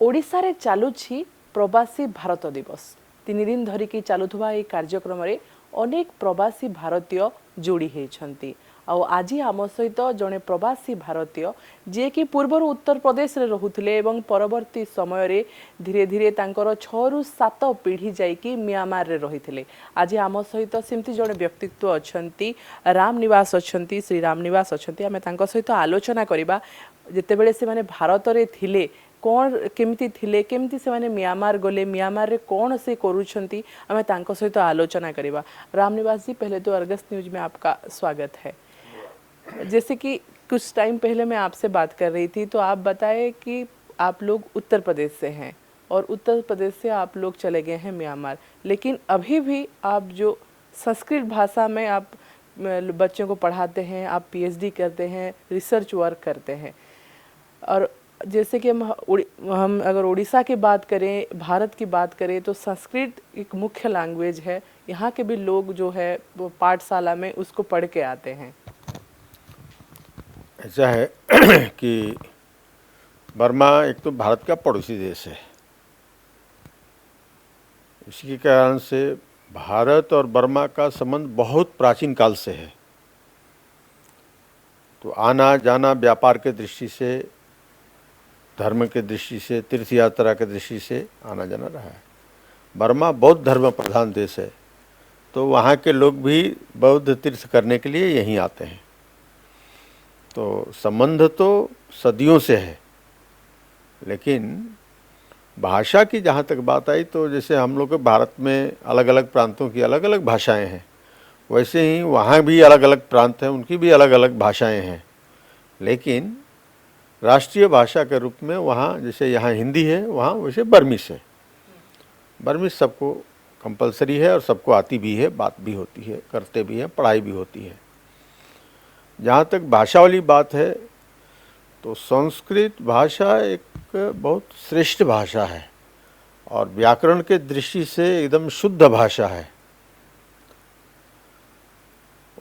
ओडिशा रे चालुछि प्रवासी भारत दिवस 3 दिन धरिकी चालुथुवा ए कार्यक्रम रे अनेक प्रवासी भारतीय जोड़ी होती आज आम सहित जड़े प्रवासी भारतीय जे कि पूर्वर उत्तर प्रदेश रे रहुथिले एवं परवर्ती समय रे धीरे धीरे तांकर 6 रु 7 पीढ़ी जाइकी म्यांमार रे रहिथिले। आज आम सहित सेमती जड़े व्यक्तित्व अछंती रामनिवास अछंती श्री रामनिवास अछंती आमे तांको सहित आलोचना करिबा जेतेबेले से माने भारत रे थिले कौन केमती थिले केमती से माने म्यांमार गले म्यांमार रे कौन से करूछंती आमे तांको सहित आलोचना करिबा। रामनिवास जी पहले तो अर्गस न्यूज में आपका स्वागत है। जैसे कि कुछ टाइम पहले मैं आपसे बात कर रही थी तो आप बताए कि आप लोग उत्तर प्रदेश से हैं और उत्तर प्रदेश से आप लोग चले गए हैं म्यांमार, लेकिन अभी भी आप जो संस्कृत भाषा में आप बच्चों को पढ़ाते हैं, आप पीएचडी करते हैं, रिसर्च वर्क करते हैं। और जैसे कि हम अगर उड़ीसा की बात करें, भारत की बात करें तो संस्कृत एक मुख्य लैंग्वेज है। यहाँ के भी लोग जो है वो पाठशाला में उसको पढ़ के आते हैं। ऐसा है कि बर्मा एक तो भारत का पड़ोसी देश है, इसी के कारण से भारत और बर्मा का संबंध बहुत प्राचीन काल से है। तो आना जाना व्यापार के दृष्टि से, धर्म के दृष्टि से, तीर्थ यात्रा के दृष्टि से आना जाना रहा है। बर्मा बौद्ध धर्म प्रधान देश है, तो वहाँ के लोग भी बौद्ध तीर्थ करने के लिए यहीं आते हैं। तो संबंध तो सदियों से है, लेकिन भाषा की जहाँ तक बात आई तो जैसे हम लोग के भारत में अलग अलग प्रांतों की अलग अलग भाषाएं हैं, वैसे ही वहाँ भी अलग अलग प्रांत हैं, उनकी भी अलग अलग भाषाएं हैं। लेकिन राष्ट्रीय भाषा के रूप में वहाँ जैसे यहाँ हिंदी है, वहाँ वैसे बर्मिश है। बर्मिश सबको कंपलसरी है और सबको आती भी है, बात भी होती है, करते भी हैं, पढ़ाई भी होती है। जहाँ तक भाषा वाली बात है तो संस्कृत भाषा एक बहुत श्रेष्ठ भाषा है और व्याकरण के दृष्टि से एकदम शुद्ध भाषा है।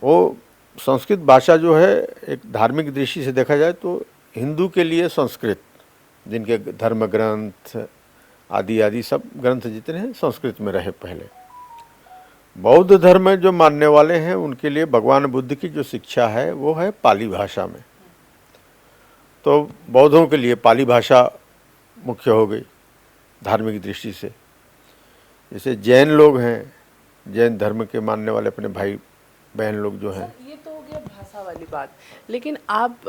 वो संस्कृत भाषा जो है एक धार्मिक दृष्टि से देखा जाए तो हिंदू के लिए संस्कृत, जिनके धर्म ग्रंथ आदि आदि सब ग्रंथ जितने हैं संस्कृत में रहे पहले। बौद्ध धर्म में जो मानने वाले हैं उनके लिए भगवान बुद्ध की जो शिक्षा है वो है पाली भाषा में। तो बौद्धों के लिए पाली भाषा मुख्य हो गई धार्मिक दृष्टि से। जैसे जैन लोग हैं, जैन धर्म के मानने वाले अपने भाई बहन लोग जो हैं। ये तो हो गया भाषा वाली बात, लेकिन आप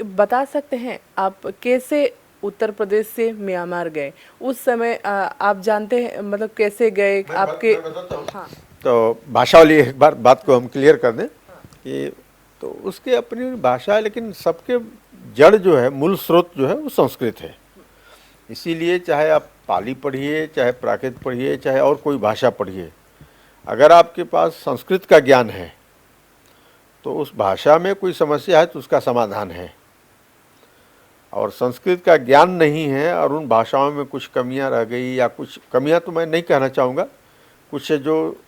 बता सकते हैं आप कैसे उत्तर प्रदेश से म्यांमार गए? उस समय आप जानते हैं मतलब कैसे गए आपके? हाँ, तो भाषा वाली एक बार बात को हम क्लियर कर दें कि तो उसके अपनी भाषा है, लेकिन सबके जड़ जो है, मूल स्रोत जो है वो संस्कृत है। इसीलिए चाहे आप पाली पढ़िए, चाहे प्राकृत पढ़िए, चाहे और कोई भाषा पढ़िए, अगर आपके पास संस्कृत का ज्ञान है तो उस भाषा में कोई समस्या है तो उसका समाधान है। और संस्कृत का ज्ञान नहीं है और उन भाषाओं में कुछ कमियां रह गई, या कुछ कमियां तो मैं नहीं कहना चाहूँगा, कुछ जो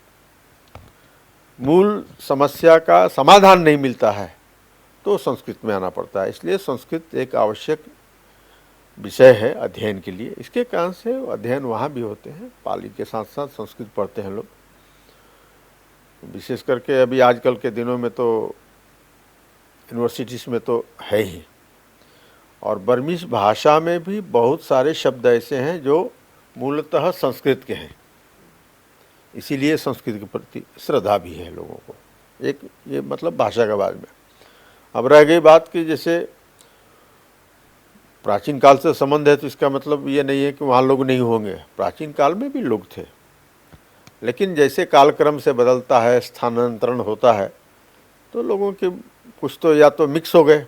मूल समस्या का समाधान नहीं मिलता है तो संस्कृत में आना पड़ता है। इसलिए संस्कृत एक आवश्यक विषय है अध्ययन के लिए। इसके कारण से अध्ययन वहाँ भी होते हैं, पाली के साथ साथ संस्कृत पढ़ते हैं लोग। विशेष करके अभी आजकल के दिनों में तो यूनिवर्सिटीज़ में तो है ही। और बर्मीज भाषा में भी बहुत सारे शब्द ऐसे हैं जो मूलतः संस्कृत के हैं, इसीलिए संस्कृत के प्रति श्रद्धा भी है लोगों को। एक ये मतलब भाषा के बारे में। अब रह गई बात कि जैसे प्राचीन काल से संबंध है तो इसका मतलब ये नहीं है कि वहाँ लोग नहीं होंगे, प्राचीन काल में भी लोग थे। लेकिन जैसे कालक्रम से बदलता है, स्थानांतरण होता है, तो लोगों के कुछ तो या तो मिक्स हो गए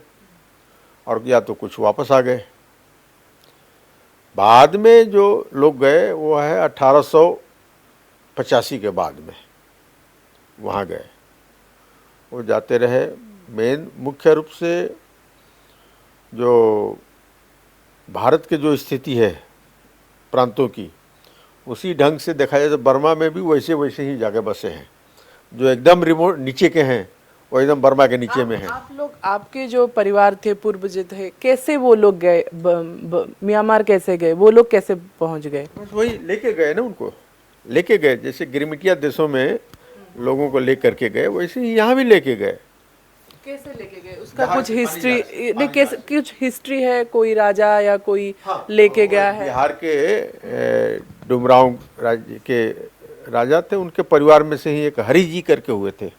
और या तो कुछ वापस आ गए। बाद में जो लोग गए वो है 1885 के बाद में वहाँ गए। वो जाते रहे। मेन मुख्य रूप से जो भारत की जो स्थिति है प्रांतों की, उसी ढंग से देखा जाए तो बर्मा में भी वैसे वैसे ही जगह बसे हैं। जो एकदम रिमोट नीचे के हैं वो एकदम बर्मा के नीचे में है। आप लोग, आपके जो परिवार थे, पूर्वज थे, कैसे वो लोग गए म्यांमार, कैसे गए वो लोग, कैसे पहुंच गए? बस वही लेके गए ना, उनको लेके गए, जैसे गिरमिटिया देशों में लोगों को लेकर के गए, वैसे ही यहाँ भी लेके गए। कैसे लेके गए, उसका कुछ हिस्ट्री नहीं, कैसे कुछ हिस्ट्री है? कोई राजा या कोई लेके गया है? बिहार के डुमरांव राज्य के राजा थे, उनके परिवार में से ही एक हरि जी करके हुए थे।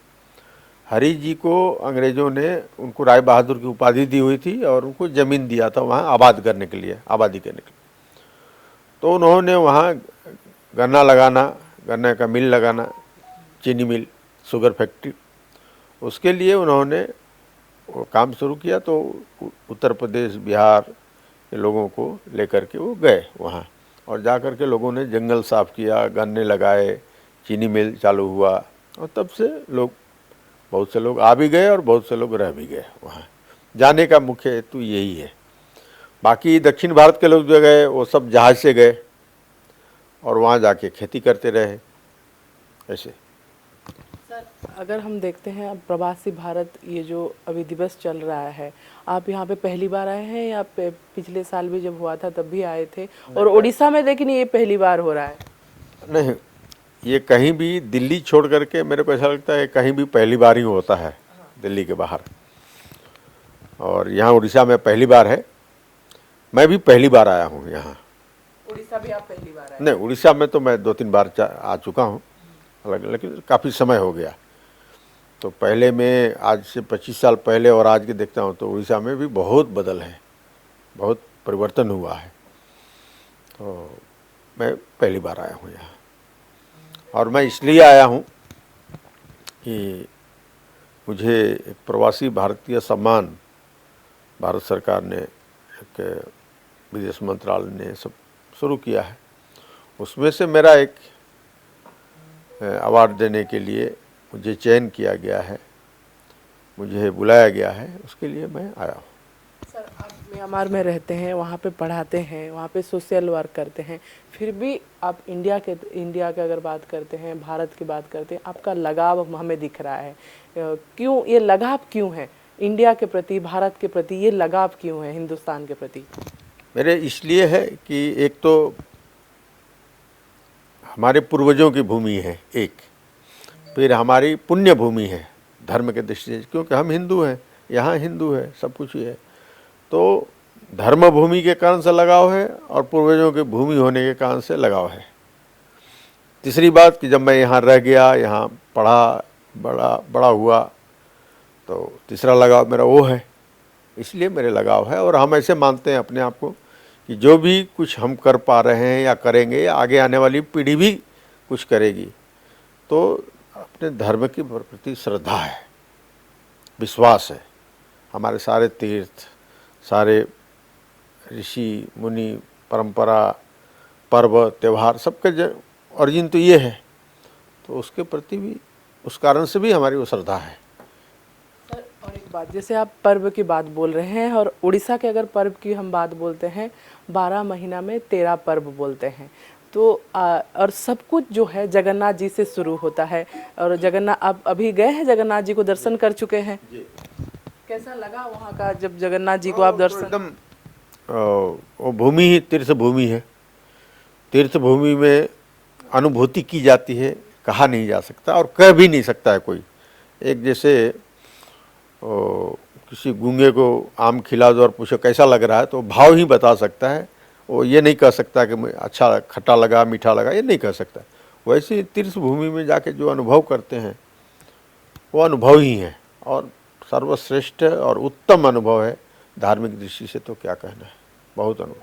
हरि जी को अंग्रेजों ने उनको राय बहादुर की उपाधि दी हुई थी और उनको ज़मीन दिया था वहाँ आबाद करने के लिए, आबादी करने के लिए। तो उन्होंने वहाँ गन्ना लगाना, गन्ने का मिल लगाना, चीनी मिल, शुगर फैक्ट्री, उसके लिए उन्होंने वो काम शुरू किया। तो उत्तर प्रदेश, बिहार के लोगों को लेकर के वो गए वहाँ, और जा कर के लोगों ने जंगल साफ़ किया, गन्ने लगाए, चीनी मिल चालू हुआ, और तब से लोग, बहुत से लोग आ भी गए और बहुत से लोग रह भी गए वहाँ। जाने का मुख्य हेतु यही है। बाकी दक्षिण भारत के लोग जो गए वो सब जहाज़ से गए और वहाँ जाके खेती करते रहे ऐसे। सर, अगर हम देखते हैं अब प्रवासी भारत, ये जो अभी दिवस चल रहा है, आप यहाँ पे पहली बार आए हैं या पिछले साल भी जब हुआ था तब भी आए थे? और उड़ीसा में लेकिन ये पहली बार हो रहा है? नहीं, ये कहीं भी दिल्ली छोड़ करके मेरे को ऐसा लगता है कहीं भी पहली बार ही होता है, दिल्ली के बाहर। और यहाँ उड़ीसा में पहली बार है। मैं भी पहली बार आया हूँ यहाँ। उड़ीसा भी आप पहली बार आए? नहीं, उड़ीसा में तो मैं 2-3 बार आ चुका हूँ अलग, लेकिन काफ़ी समय हो गया। तो पहले में आज से 25 साल पहले और आज के देखता हूँ तो उड़ीसा में भी बहुत बदल है, बहुत परिवर्तन हुआ है। तो मैं पहली बार आया हूँ यहाँ, और मैं इसलिए आया हूँ कि मुझे एक प्रवासी भारतीय सम्मान भारत सरकार ने, एक विदेश मंत्रालय ने सब शुरू किया है, उसमें से मेरा एक अवार्ड देने के लिए मुझे चयन किया गया है, मुझे बुलाया गया है, उसके लिए मैं आया हूँ। सर, आप म्यांमार में रहते हैं, वहाँ पे पढ़ाते हैं, वहाँ पे सोशल वर्क करते हैं, फिर भी आप इंडिया के अगर बात करते हैं, भारत की बात करते हैं, आपका लगाव हमें दिख रहा है। क्यों ये लगाव क्यों है इंडिया के प्रति, भारत के प्रति? ये लगाव क्यों है हिंदुस्तान के प्रति? मेरे इसलिए है कि एक तो हमारे पूर्वजों की भूमि है एक, फिर हमारी पुण्य भूमि है धर्म के दृष्टि से, क्योंकि हम हिंदू हैं, यहाँ हिंदू है, सब कुछ ही है। तो धर्म भूमि के कारण से लगाव है और पूर्वजों की भूमि होने के कारण से लगाव है। तीसरी बात कि जब मैं यहाँ रह गया, यहाँ पढ़ा, बड़ा हुआ, तो तीसरा लगाव मेरा वो है, इसलिए मेरे लगाव है। और हम ऐसे मानते हैं अपने आप को कि जो भी कुछ हम कर पा रहे हैं या करेंगे, या आगे आने वाली पीढ़ी भी कुछ करेगी, तो अपने धर्म के प्रति श्रद्धा है, विश्वास है। हमारे सारे तीर्थ, सारे ऋषि मुनि, परंपरा, पर्व, त्यौहार, सबके ओरिजिन तो ये है, तो उसके प्रति भी, उस कारण से भी हमारी वो श्रद्धा है। सर, और एक बात, जैसे आप पर्व की बात बोल रहे हैं, और उड़ीसा के अगर पर्व की हम बात बोलते हैं, 12 महीना में 13 पर्व बोलते हैं, तो और सब कुछ जो है जगन्नाथ जी से शुरू होता है। और जगन्नाथ, आप अभी गए हैं जगन्नाथ जी को दर्शन कर चुके हैं? कैसा लगा वहाँ का जब जगन्नाथ जी को आप दर्शन? एकदम वो भूमि ही तीर्थ भूमि है। तीर्थ भूमि में अनुभूति की जाती है, कहा नहीं जा सकता और कह भी नहीं सकता है कोई। एक जैसे किसी गूंगे को आम खिला दो और पूछो कैसा लग रहा है, तो भाव ही बता सकता है, वो ये नहीं कह सकता कि अच्छा खट्टा लगा, मीठा लगा, ये नहीं कह सकता। वैसे तीर्थ भूमि में जाके जो अनुभव करते हैं वो अनुभव ही है, और सर्वश्रेष्ठ और उत्तम अनुभव है धार्मिक दृष्टि से, तो क्या कहना है, बहुत अनुभव,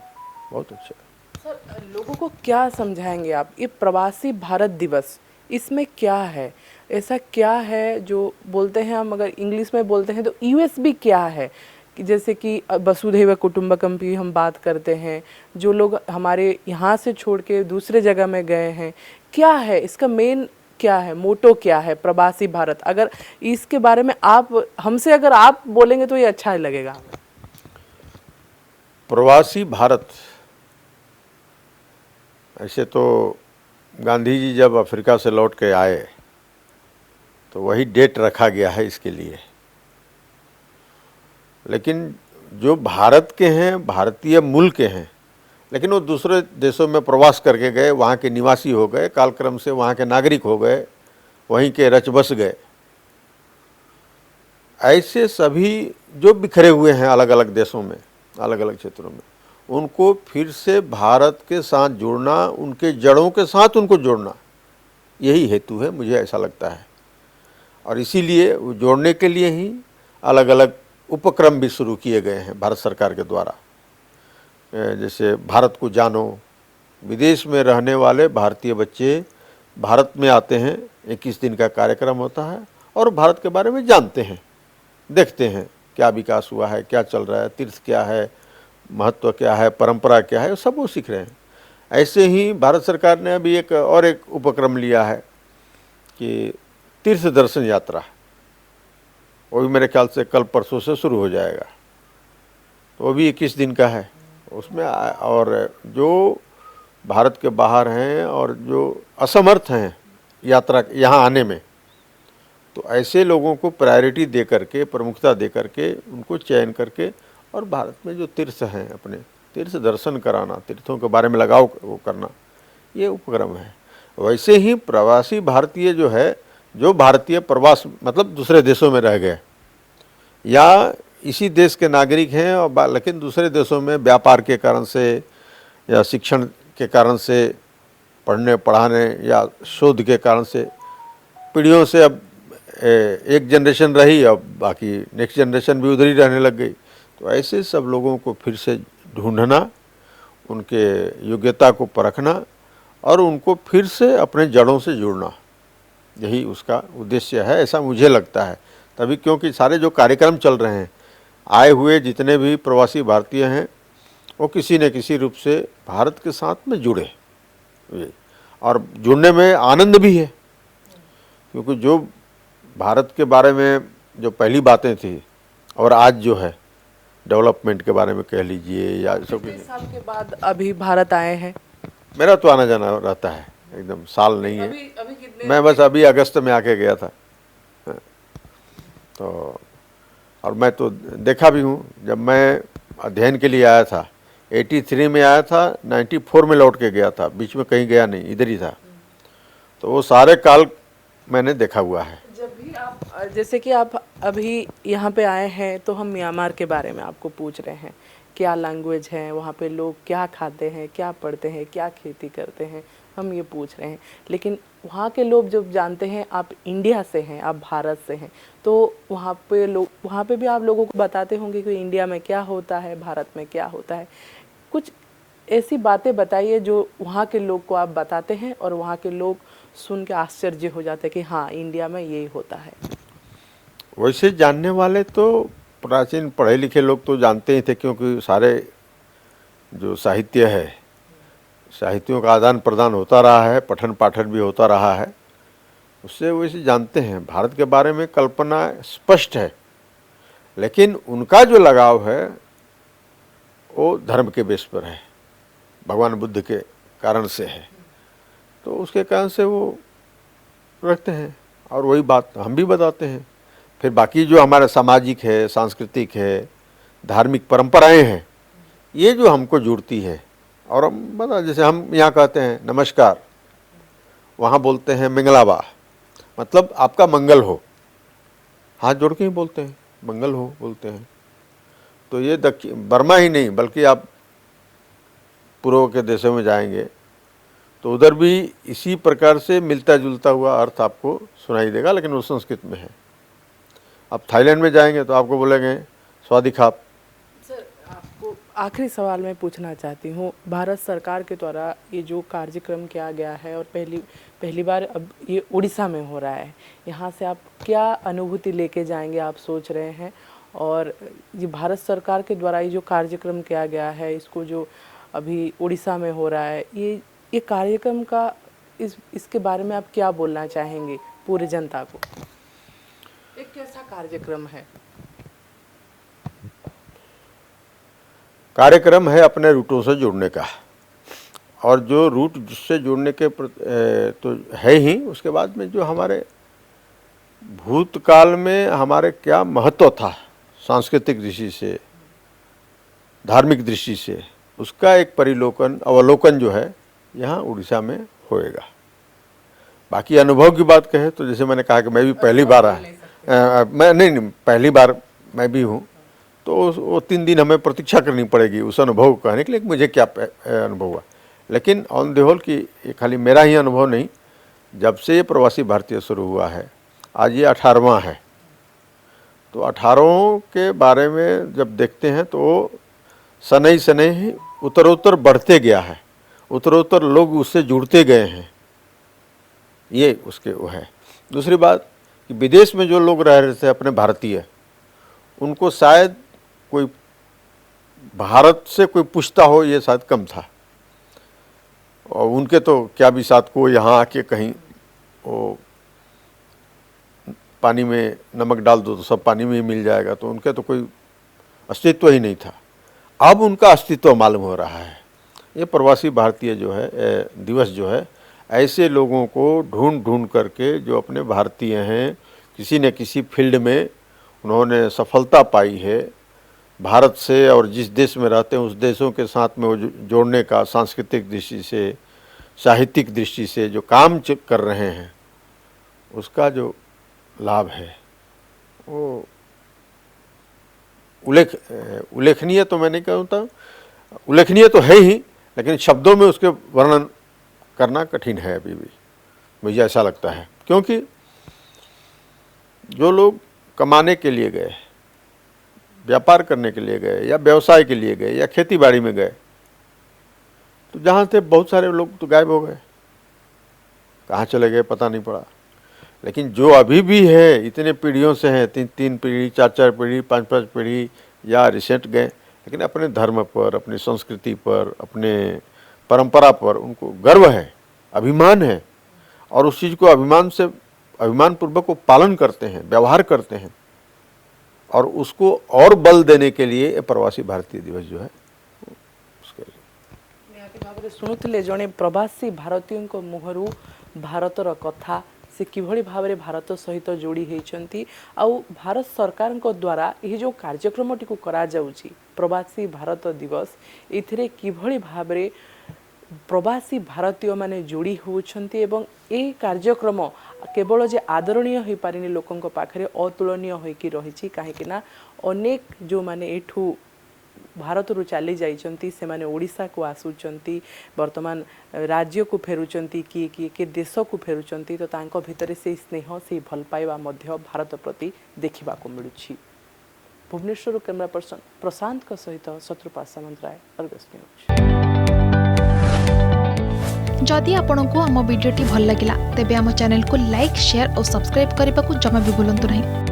बहुत अच्छा। सर, लोगों को क्या समझाएंगे आप, ये प्रवासी भारत दिवस, इसमें क्या है, ऐसा क्या है जो बोलते हैं हम, अगर इंग्लिश में बोलते हैं तो यूएसबी क्या है, कि जैसे कि वसुधैव कुटुंबकम की हम बात करते हैं, जो लोग हमारे यहाँ से छोड़ के दूसरे जगह में गए हैं, क्या है इसका मेन, क्या है मोटो, क्या है प्रवासी भारत? अगर इसके बारे में आप हमसे अगर आप बोलेंगे तो ये अच्छा लगेगा हमें। प्रवासी भारत, ऐसे तो गांधी जी जब अफ्रीका से लौट के आए तो वही डेट रखा गया है इसके लिए। लेकिन जो भारत के हैं, भारतीय मूल के हैं, लेकिन वो दूसरे देशों में प्रवास करके गए, वहाँ के निवासी हो गए, कालक्रम से वहाँ के नागरिक हो गए, वहीं के रच बस गए, ऐसे सभी जो बिखरे हुए हैं अलग अलग देशों में, अलग अलग क्षेत्रों में, उनको फिर से भारत के साथ जोड़ना, उनके जड़ों के साथ उनको जोड़ना, यही हेतु है, मुझे ऐसा लगता है। और इसीलिए जोड़ने के लिए ही अलग अलग उपक्रम भी शुरू किए गए हैं भारत सरकार के द्वारा। जैसे भारत को जानो, विदेश में रहने वाले भारतीय बच्चे भारत में आते हैं, 21 दिन का कार्यक्रम होता है और भारत के बारे में जानते हैं, देखते हैं क्या विकास हुआ है, क्या चल रहा है, तीर्थ क्या है, महत्व क्या है, परंपरा क्या है, सब वो सीख रहे हैं। ऐसे ही भारत सरकार ने अभी एक उपक्रम लिया है कि तीर्थ दर्शन यात्रा, वो भी मेरे ख्याल से कल परसों से शुरू हो जाएगा। तो वो भी 21 दिन का है उसमें। और जो भारत के बाहर हैं और जो असमर्थ हैं यात्रा यहाँ आने में, तो ऐसे लोगों को प्रायोरिटी दे करके, प्रमुखता दे करके, उनको चयन करके और भारत में जो तीर्थ हैं अपने तीर्थ दर्शन कराना, तीर्थों के बारे में लगाव वो करना, ये उपक्रम है। वैसे ही प्रवासी भारतीय जो है, जो भारतीय प्रवास मतलब दूसरे देशों में रह गए या इसी देश के नागरिक हैं और लेकिन दूसरे देशों में व्यापार के कारण से या शिक्षण के कारण से, पढ़ने पढ़ाने या शोध के कारण से पीढ़ियों से अब एक जनरेशन रही, अब बाकी नेक्स्ट जनरेशन भी उधर ही रहने लग गई। तो ऐसे सब लोगों को फिर से ढूंढना, उनके योग्यता को परखना और उनको फिर से अपने जड़ों से जुड़ना, यही उसका उद्देश्य है, ऐसा मुझे लगता है। तभी क्योंकि सारे जो कार्यक्रम चल रहे हैं, आए हुए जितने भी प्रवासी भारतीय हैं, वो किसी न किसी रूप से भारत के साथ में जुड़े, और जुड़ने में आनंद भी है, क्योंकि जो भारत के बारे में जो पहली बातें थी और आज जो है डेवलपमेंट के बारे में कह लीजिए या सब। कितने साल के बाद अभी भारत आए हैं? मेरा तो आना जाना रहता है, एकदम साल नहीं है। अभी कितने? मैं बस अभी अगस्त में आके गया था। तो और मैं तो देखा भी हूँ, जब मैं अध्ययन के लिए आया था 83 में आया था, 94 में लौट के गया था, बीच में कहीं गया नहीं, इधर ही था। तो वो सारे काल मैंने देखा हुआ है। जब भी आप, जैसे कि आप अभी यहाँ पे आए हैं, तो हम म्यांमार के बारे में आपको पूछ रहे हैं, क्या लैंग्वेज है वहाँ पे, लोग क्या खाते हैं, क्या पढ़ते हैं, क्या खेती करते हैं, हम ये पूछ रहे हैं। लेकिन वहाँ के लोग जब जानते हैं आप इंडिया से हैं, आप भारत से हैं, तो वहाँ पे भी आप लोगों को बताते होंगे कि इंडिया में क्या होता है, भारत में क्या होता है। कुछ ऐसी बातें बताइए जो वहाँ के लोग को आप बताते हैं और वहाँ के लोग सुन के आश्चर्य हो जाते हैं कि हाँ, इंडिया में यही होता है। वैसे जानने वाले तो प्राचीन पढ़े लिखे लोग तो जानते ही थे, क्योंकि सारे जो साहित्य है, साहित्यों का आदान प्रदान होता रहा है, पठन पाठन भी होता रहा है, उससे वैसे जानते हैं। भारत के बारे में कल्पना स्पष्ट है, लेकिन उनका जो लगाव है वो धर्म के बेस पर है, भगवान बुद्ध के कारण से है, तो उसके कारण से वो रखते हैं और वही बात हम भी बताते हैं। फिर बाकी जो हमारा सामाजिक है, सांस्कृतिक है, धार्मिक परंपराएं हैं, ये जो हमको जुड़ती है। और हम बता, जैसे हम यहाँ कहते हैं नमस्कार, वहाँ बोलते हैं मिंगलाबा, मतलब आपका मंगल हो, हाथ जोड़ के ही बोलते हैं, मंगल हो बोलते हैं। तो ये बर्मा ही नहीं, बल्कि आप पूर्व के देशों में जाएंगे तो उधर भी इसी प्रकार से मिलता जुलता हुआ अर्थ आपको सुनाई देगा, लेकिन वो संस्कृत में है। आप थाईलैंड में जाएंगे तो आपको बोलेंगे स्वादी खाप। सर, आपको आखिरी सवाल मैं पूछना चाहती हूँ, भारत सरकार के द्वारा ये जो कार्यक्रम किया गया है और पहली बार अब ये उड़ीसा में हो रहा है, यहाँ से आप क्या अनुभूति लेके जाएंगे, आप सोच रहे हैं? और ये भारत सरकार के द्वारा ये जो कार्यक्रम किया गया है, इसको जो अभी उड़ीसा में हो रहा है, ये कार्यक्रम का इसके बारे में आप क्या बोलना चाहेंगे पूरी जनता को? एक कैसा कार्यक्रम है? कार्यक्रम है अपने रूटों से जुड़ने का, और जो रूट से जुड़ने के तो है ही, उसके बाद में जो हमारे भूतकाल में हमारे क्या महत्व था सांस्कृतिक दृष्टि से, धार्मिक दृष्टि से, उसका एक अवलोकन जो है यहाँ उड़ीसा में होएगा। बाकी अनुभव की बात कहें तो जैसे मैंने कहा कि मैं भी पहली बार मैं नहीं पहली बार मैं भी हूँ, तो वो 3 दिन हमें प्रतीक्षा करनी पड़ेगी उस अनुभव को कहने के लिए कि मुझे क्या अनुभव हुआ। लेकिन ऑन द होल कि ये खाली मेरा ही अनुभव नहीं, जब से ये प्रवासी भारतीय शुरू हुआ है, आज ये 18वां है, तो 18 के बारे में जब देखते हैं तो सनई ही उत्तरोत्तर बढ़ते गया है, उत्तरोत्तर लोग उससे जुड़ते गए हैं, ये उसके वो है। दूसरी बात कि विदेश में जो लोग रह रहे थे अपने भारतीय, उनको शायद कोई भारत से कोई पूछता हो ये शायद कम था, और उनके तो क्या भी साथ को यहाँ आके कहीं वो पानी में नमक डाल दो तो सब पानी में ही मिल जाएगा, तो उनके तो कोई अस्तित्व ही नहीं था। अब उनका अस्तित्व मालूम हो रहा है। ये प्रवासी भारतीय जो है दिवस जो है, ऐसे लोगों को ढूंढ ढूंढ करके जो अपने भारतीय हैं, किसी न किसी फील्ड में उन्होंने सफलता पाई है, भारत से और जिस देश में रहते हैं उस देशों के साथ में वो जोड़ने का सांस्कृतिक दृष्टि से, साहित्यिक दृष्टि से जो काम कर रहे हैं, उसका जो लाभ है वो उल्लेखनीय तो मैं नहीं कहता, उल्लेखनीय तो है ही, लेकिन शब्दों में उसके वर्णन करना कठिन है अभी भी, मुझे ऐसा लगता है। क्योंकि जो लोग कमाने के लिए गए, व्यापार करने के लिए गए, या व्यवसाय के लिए गए, या खेती बाड़ी में गए, तो जहाँ थे बहुत सारे लोग तो गायब हो गए, कहाँ चले गए पता नहीं पड़ा। लेकिन जो अभी भी है, इतने पीढ़ियों से हैं, 3 पीढ़ी, 4 पीढ़ी, 5 पीढ़ी, या रिसेंट गए, लेकिन अपने धर्म पर, अपनी संस्कृति पर, अपने परंपरा पर उनको गर्व है, अभिमान है, और उस चीज़ को अभिमान पूर्वक वो पालन करते हैं, व्यवहार करते हैं, और उसको और बल देने के लिए प्रवासी भारतीय दिवस जो है उसके लिए। निहाती भाव शुणुले जड़े प्रवासी भारतीयों मुहरु भारतर कथा, से किभली भाव भारत सहित जोड़ी होती, आउ भारत सरकार द्वारा ये जो कार्यक्रम टी करा जाउची प्रवासी भारत दिवस, इथिरे किभली भाव प्रवासी भारतीय माने जोड़ी होउछंती, एवं ए कार्यक्रम केवल जे आदरणीय हो पारिनी लोकों पाखरे अतुलनीय होइकी रहिछि, काहेकि ना अनेक जो माने एठू भारत रु चली जाइछंती, से माने ओडिशा को आसुचंती, वर्तमान राज्य को फेरुचंती, किए देश को फेरुचंती, तो तांको भितरे से स्नेह से भल पाइबा मध्य भारत प्रति देखिबा को मिलुछि। भुवनेश्वर कैमरा पर्सन प्रशांत का सहित शत्रुपाल सामंतराय, अर्गस न्यूज। जदि आपंक आम भिडी भल लगा तेब आम चैनल को लाइक, शेयर और सब्सक्राइब करने को जमा भी भूलु नहीं।